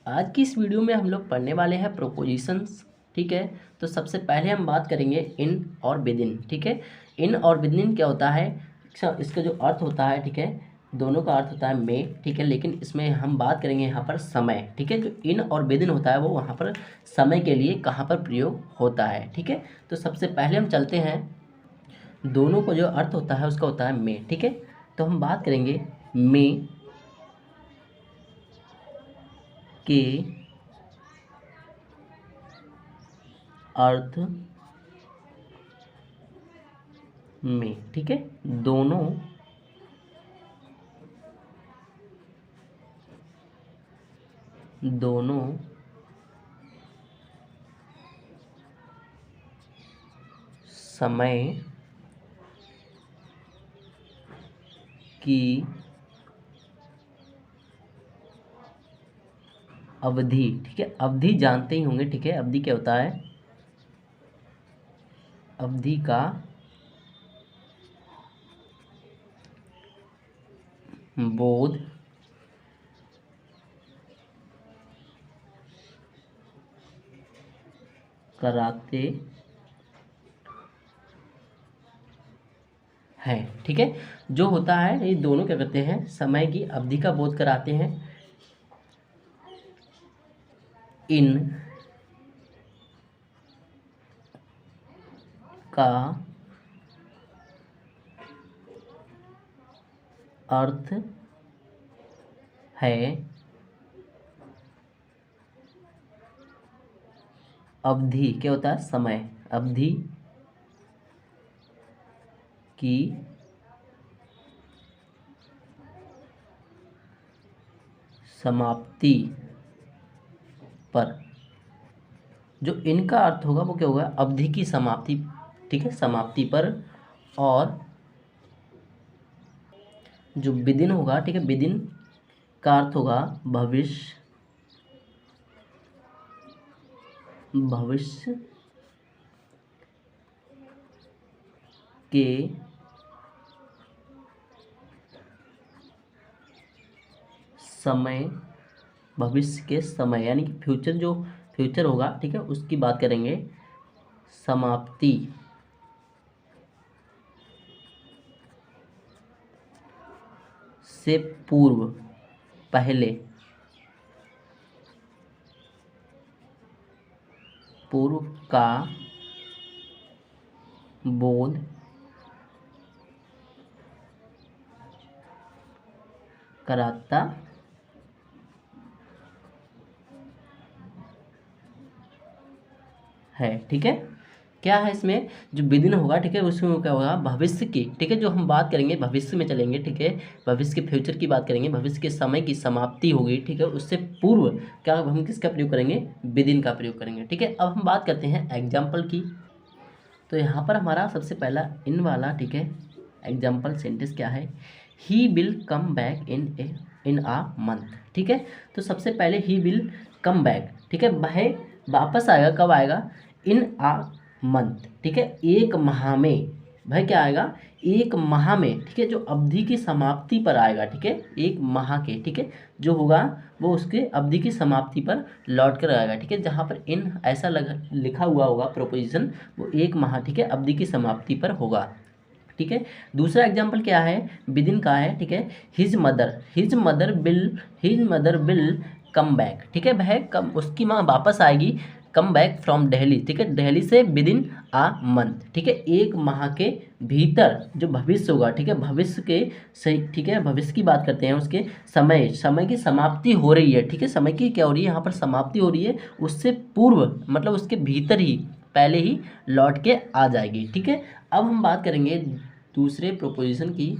आज की इस वीडियो में हम लोग पढ़ने वाले हैं प्रोपोजिशंस। ठीक है, तो सबसे पहले हम बात करेंगे इन और विद इन। ठीक है, इन और विद इन क्या होता है, इसका जो अर्थ होता है, ठीक है, दोनों का अर्थ होता है में। ठीक है, लेकिन इसमें हम बात करेंगे यहाँ पर समय। ठीक है, जो इन और विद इन होता है वो वहाँ पर समय के लिए कहाँ पर प्रयोग होता है। ठीक है, तो सबसे पहले हम चलते हैं, दोनों को जो अर्थ होता है उसका होता है में। ठीक है, तो हम बात करेंगे में के अर्थ में। ठीक है, दोनों समय की अवधि। ठीक है, अवधि जानते ही होंगे। ठीक है, अवधि क्या होता है, अवधि का बोध कराते हैं। ठीक है, जो होता है ये दोनों क्या करते हैं, समय की अवधि का बोध कराते हैं। इन का अर्थ है अवधि, क्या होता है, समय, अवधि की समाप्ति पर। जो इनका अर्थ होगा वो क्या होगा, अवधि की समाप्ति। ठीक है, समाप्ति पर। और जो विदिन होगा, ठीक है, विदिन का अर्थ होगा भविष्य, भविष्य के समय, भविष्य के समय यानी कि फ्यूचर, जो फ्यूचर होगा, ठीक है, उसकी बात करेंगे। समाप्ति से पूर्व, पहले, पूर्व का बोध कराता है। ठीक है, क्या है इसमें, जो विदिन होगा, ठीक है, उसमें क्या होगा, भविष्य की। ठीक है, जो हम बात करेंगे भविष्य में चलेंगे। ठीक है, भविष्य के फ्यूचर की बात करेंगे, भविष्य के समय की समाप्ति होगी। ठीक है, उससे पूर्व क्या हम किसका प्रयोग करेंगे, विदिन का प्रयोग करेंगे। ठीक है, अब हम बात करते हैं एग्जाम्पल की। तो यहाँ पर हमारा सबसे पहला इन वाला, ठीक है, एग्जाम्पल सेंटेंस क्या है, he will come back in a month. ठीक है, तो सबसे पहले ही विल कम बैक, ठीक है, वह वापस आएगा, कब आएगा, इन आ मंथ। ठीक है, एक माह में, वह क्या आएगा, एक माह में। ठीक है, जो अवधि की समाप्ति पर आएगा। ठीक है, एक माह के, ठीक है, जो होगा वो उसके अवधि की समाप्ति पर लौट कर आएगा। ठीक है, जहाँ पर इन ऐसा लिखा हुआ होगा प्रोपोजिशन, वो एक माह, ठीक है, अवधि की समाप्ति पर होगा। ठीक है, दूसरा एग्जाम्पल क्या है, विदिन का है। ठीक है, his mother will come back. ठीक है, वह कम, उसकी माँ वापस आएगी, कम बैक फ्रॉम दिल्ली। ठीक है, दिल्ली से विदिन आ मंथ। ठीक है, एक माह के भीतर जो भविष्य होगा, ठीक है, भविष्य के सही, ठीक है, भविष्य की बात करते हैं, उसके समय की समाप्ति हो रही है। ठीक है, समय की क्या हो रही है, यहाँ पर समाप्ति हो रही है, उससे पूर्व मतलब उसके भीतर ही, पहले ही लौट के आ जाएगी। ठीक है, अब हम बात करेंगे दूसरे प्रोपोजिशन की।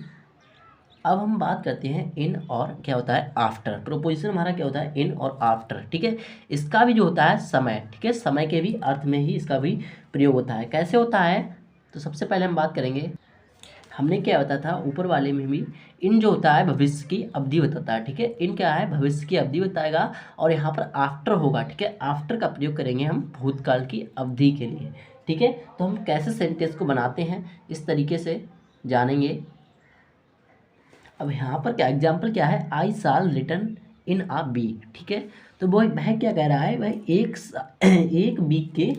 अब हम बात करते हैं इन और क्या होता है आफ्टर। प्रोपोजिशन हमारा क्या होता है, इन और आफ्टर। ठीक है, इसका भी जो होता है समय। ठीक है, समय के भी अर्थ में ही इसका भी प्रयोग होता है। कैसे होता है, तो सबसे पहले हम बात करेंगे, हमने क्या बताया था ऊपर वाले में भी, इन जो होता है भविष्य की अवधि बताता है। ठीक है, इन क्या है, भविष्य की अवधि बताएगा, और यहाँ पर आफ्टर होगा। ठीक है, आफ्टर का प्रयोग करेंगे हम भूतकाल की अवधि के लिए। ठीक है, तो हम कैसे सेंटेंस को बनाते हैं इस तरीके से जानेंगे। अब यहाँ पर क्या एग्जाम्पल क्या है, आई साल रिटर्न इन अ वीक, ठीक है। तो वह क्या कह रहा है, वह एक वीक के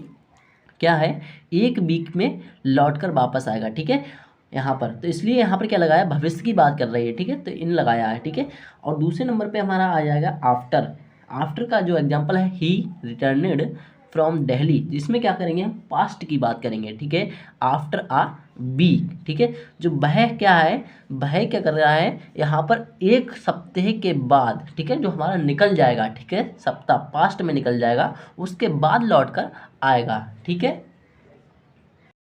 क्या है, एक वीक में लौट कर वापस आएगा, ठीक है। यहाँ पर तो इसलिए यहाँ पर क्या लगाया, भविष्य की बात कर रही है, ठीक है, तो इन लगाया है, ठीक है। और दूसरे नंबर पे हमारा आ जाएगा आफ्टर। आफ्टर का जो एग्जांपल है, ही रिटर्नड फ्रॉम दिल्ली, जिसमें क्या करेंगे, हम पास्ट की बात करेंगे, ठीक है, आफ्टर अ वीक, ठीक है। जो वह क्या है, वह क्या कर रहा है यहाँ पर, एक सप्ताह के बाद, ठीक है, जो हमारा निकल जाएगा, ठीक है, सप्ताह पास्ट में निकल जाएगा, उसके बाद लौट कर आएगा, ठीक है।